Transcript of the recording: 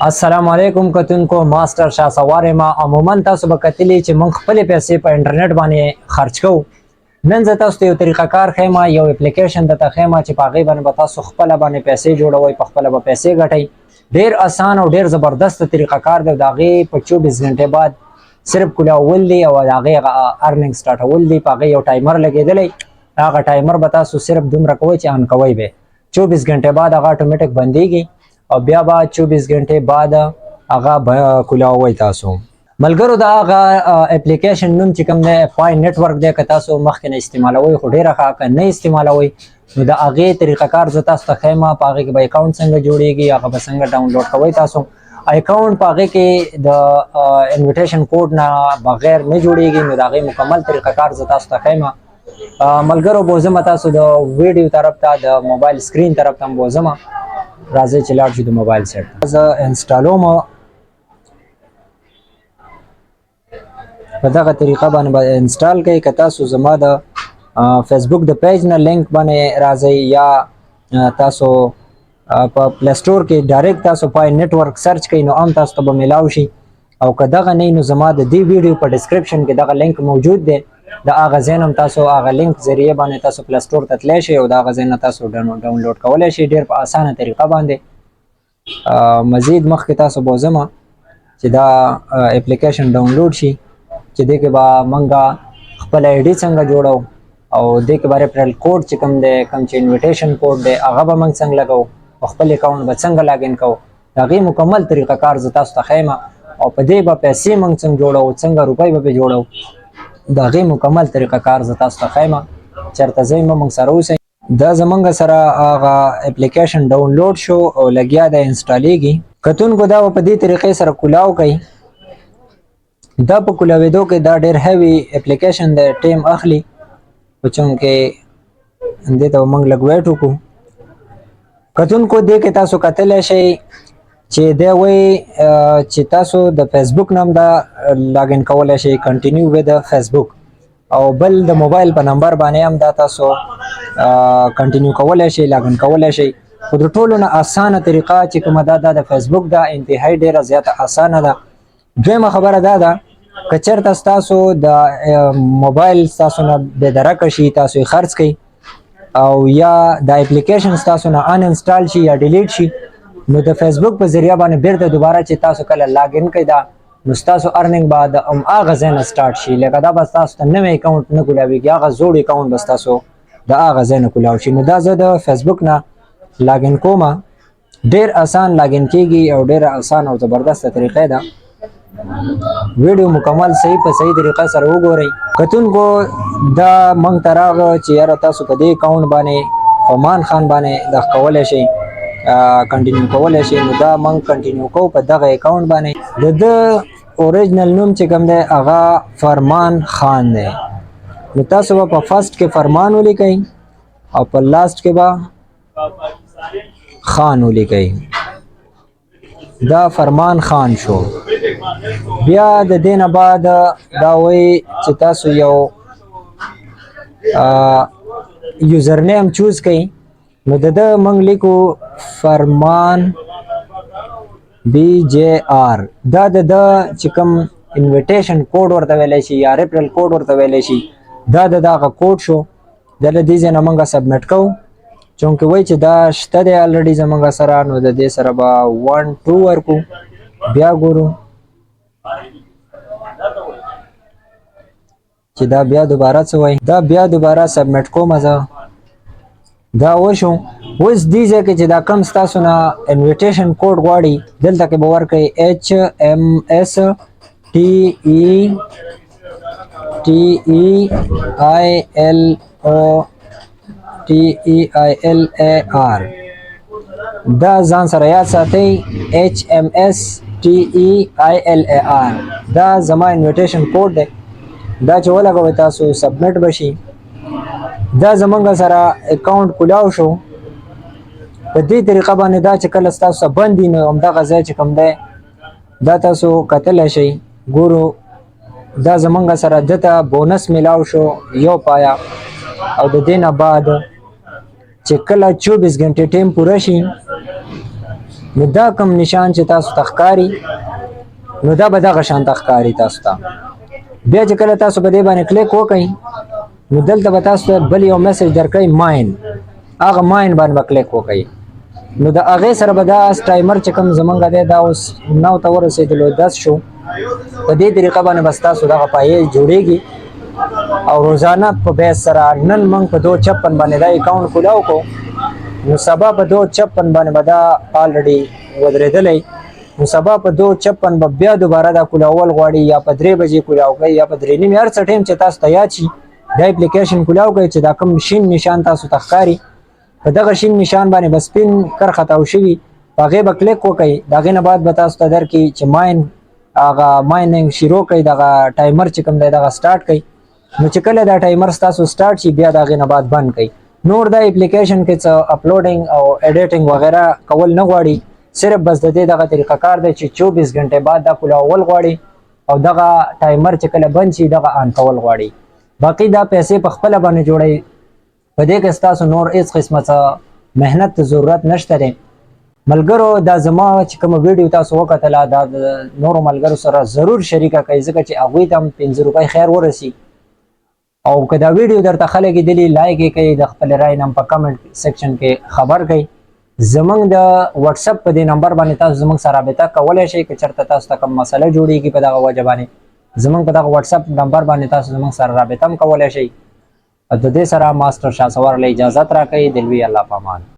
السلام علیکم کتونکو ماستر شاه سوار ما عموما تاسو به کتلی چې موږ خپل پیسې په انټرنیټ باندې خرج کوو نن زه تاسو ته یو طریقه کار ښیم یو اپلیکیشن درته ښیم چې په هغې باندې به تاسو خپله باندې پیسې جوړوئ په خپله به پیسې ګټئ ډېر اسان او ډېر زبردست طریقه کار دی د هغې په 24 غنټې بعد صرف کولاول دی او د هغې هغه ارننګ سټارټول دی په هغې یو ټایمر لګېدلی هغه ټایمر به تاسو صرف دومره کوئ چې آن کوئ به 24 غنټې بعد هغه اتومیټک بندېږي او بیا به 24 غنټې بعد هغه کولاوئ تاسو ملګرو د هغه اپلیکیشن نوم چې کوم دی پای نیټورک دی که تاسو مخکې نه استعمالوئ خو ډېره ښه که نه استعمالوئ نو د هغې طریقه کار زه تاسو ته ښیم په هغې کې به اکاونټ څنګه جوړېږي هغه به څنګه ډاونلوډ کوئ تاسو اکاونټ په هغې کې د انویټیشن کوډ نه بغیر نه جوړېږي نو د هغې مکمل طریقه کار زه تاسو ته ښیم ملګرو بوزم تاسو د ویډیو طرف ته د موبایل سکرین طرف ته هم بوزم راځئ چې لاړ شو د موبایل سیټ ته زه انسټالوم په دغه طریقه باندې به انسټال کوئ که تاسو زما د فیسبوک د پیج نه لینک باندې راځئ یا تاسو په پلی سټور کې ډایرکټ تاسو پای نیټورک سرچ کوئ نو هم تاسو ته به میلاو شي او که دغه نه نو زما د دې ویډیو په ډسکرپشن کې دغه لینک موجود دی د هغه ځای نه تاسو هغه لینک ذریعه باندې تاسو پلی سټور ته تللی شئ او د هغه ځای نه تاسو ډاونلوډ کولی شئ ډېر په اسانه طریقه باندې مزید مخکې تاسو بوزم چې دا اپلیکیشن ډاونلوډ شي چې دې کې به موږ خپل آی ډي څنګه جوړو او دې کې به ریفرل کوډ چې کوم دی کوم چې انویټیشن کوډ دی هغه به موږ څنګه لګوو او خپل اکاونټ به څنګه لاګین کوو د هغې مکمل طریقه کار زه تاسو ته ښیم او په دې به پیسې موږ څنګه جوړو څنګه روپۍ به پرې جوړو د هغې مکمل طریقه کار زه تاسو ته ښیم چېرته ځئ مه موږ سره اوسئ دا زموږ سره هغه اپلیکیشن ډاونلوډ شو او لګیا دی انسټالیږي کتونکو دا به په دې طریقې سره کولاو کوي دا په کولاوېدو کې دا ډېر هیوي اپلیکیشن دی ټیم اخلي خو چونکې دې ته به موږ لږ ویټ وکړو کتونکو دې کې تاسو کتلی شئ چې دی وایي چې تاسو د فیسبوک نام دا لاګین کولی شئ کنټینیو ود فیسبوک او بل د موبایل په نمبر باندې هم دا تاسو کنټینیو کولی شئ لاګین کولی شئ خو د ټولو نه اسانه طریقه چې کومه دا د فیسبوک دا انتهایی ډېره زیاته اسانه ده دویمه خبره دا ده که چېرته ستاسو د موبایل ستاسو نه بېدرکه شي تاسو یې خرڅ کوئ او یا د اپلیکیشن ستاسو نه ان انسټال شي یا ډیلیټ شي نو د فیسبوک په ذریعه باندې بیرته دوباره چې تاسو کله لاګین کوئ دا نو ستاسو ارننګ به د هغه ځای نه سټارټ شي لکه دا به ستاسو ته نوی اکاونټ نه کولاویږي هغه زوړ اکاونټ به ستاسو د هغه ځای نه کولاو شي نو دا زه د فیسبوک نه لاګین کوم ډېر اسان لاګین کېږي او ډېره اسان او زبردسته طریقه ده ویډیو مکمل صحیح په صحیح طریقه سره وګورئ کتونکو دا موږ ته راغله چې یاره تاسو په دې اکاونټ باندې فمان خان باندې دا کولی شئ کنټینیو کولی شئ نو دا موږ کنټینیو کوو په دغه اکاونټ باندې د ده اوریجنل نوم چې کوم دی هغه فرمان خان دی نو تاسو به په فرسټ کې فرمان ولیکئ او په لاست کې به خان ولیکئ دا فرمان خان شو بیا د دې نه بعد دا وایي چې تاسو یو یوزر نیم چوز کړئ نو د ده موږ لیکو فرمان بی جے آر دا د ده چې کوم انویټیشن کوډ ورته ویلی شي یا ریفرل کوډ ورته ویلی شي دا د هغه کوډ شو دا له دې ځای نه موږ سبمیټ کوو چونکې وایي چې دا شته دی الریډي زموږ سره نو د دې سره به 1 2 ورکو بیا ګورو چې دا بیا دوباره څه وایي دا بیا دوباره سبمیټ کوم زه دا وشو اوس دې ځای کې چې دا کم ستاسو نه انویټیشن کوډ غواړي دلته کې به ورکړئ HMS TEILAR دا ځان سره یاد ساتئ HMS TEILAR دا زما انویټیشن کوډ دی دا چې ولګوئ تاسو سبمیټ بشي دا زمونږ سره اکاونټ کولاو شو په دې طریقه باندې دا چې کله ستاسو بند وي نو همدغه ځای چې کوم دی دا تاسو کتلی شئ ګورو دا زمونږ سره دته بونس میلاو شو یو پایا او د دې نه بعد چې کله 24 غنټې ټیم پوره شي نو دا کوم نشان چې تاسو ته ښکاري نو دا به دغه شان ښکاري تاسو ته. بیا چې کله تاسو په دې باندې کلیک وکړئ نو دلته به تاسو ته بل یو میسج درکړي ماین، هغه ماین باندې به کلیک وکړئ. نو د هغې سره به دا ټایمر چې کوم زمونږ دی دا اوس 9 ته ورسېدلو 10 شو. په دې طریقه باندې بس تاسو دغه پایې جوړیږي او روزانه په بیس سره نن موږ په 256 باندې دا اکاونټ کولاو کو نو سبا په 256 باندې به دا آلریډي ودرېدلی. نو سبا په 256 به بیا دوباره دا کولاول غواړي یا په 3 بجې کولاو کوي یا په 3:30 هر څه ټایم چې تاسو ته یاد شي دا اپلیکیشن کولاو کوي چې دا کوم شین نشان تاسو ته ښکاري په دغه شین نشان باندې به سپین کرښه تاو شوي په هغې به کلیک وکړئ. د هغې نه بعد به تاسو ته درکړي چې ماین هغه مایننګ شروع کوي دغه ټایمر چې کوم دی دغه سټارټ کوي. نو چې کله دا ټایمر ستاسو سټارټ شي بیا د هغې نه بعد بند کوي. نور دا اپلیکیشن کې څه اپلوډینګ او ایډیټینګ وغیره کول نه غواړي، صرف بس د دې دغه طریقه کار دی چې 24 غنټې بعد دا کولاول غواړي او دغه ټایمر چې کله بند شي دغه آن کول غواړي. باقي دا پیسې په خپله باندې جوړئ، په دې کې ستاسو نور هېڅ قسمه څه محنت ته ضرورت نشته دی. ملګرو دا زما چې کومه ویډیو تاسو وکتله دا د نورو ملګرو سره ضرور شریکه کړئ ځکه چې هغوی ته هم 5 روپۍ خیر ورسي. او که دا ویډیو درته ښه لګېدلي لایک یې کړئ، د خپلې رایې نه په کمنټ سیکشن کې خبر کړئ. زمونږ د واتساپ په دې نمبر باندې تاسو زمونږ سره رابطه کولی شئ که چېرته تاسو ته کوم مسله جوړېږي په دغه وجه باندې زمونږ په دغه واتساپ نمبر باندې تاسو زمونږ سره رابطه هم کولی شئ. د دې سره ماسټر شاه سوار له اجازت راکوي. دلوي الله پامان.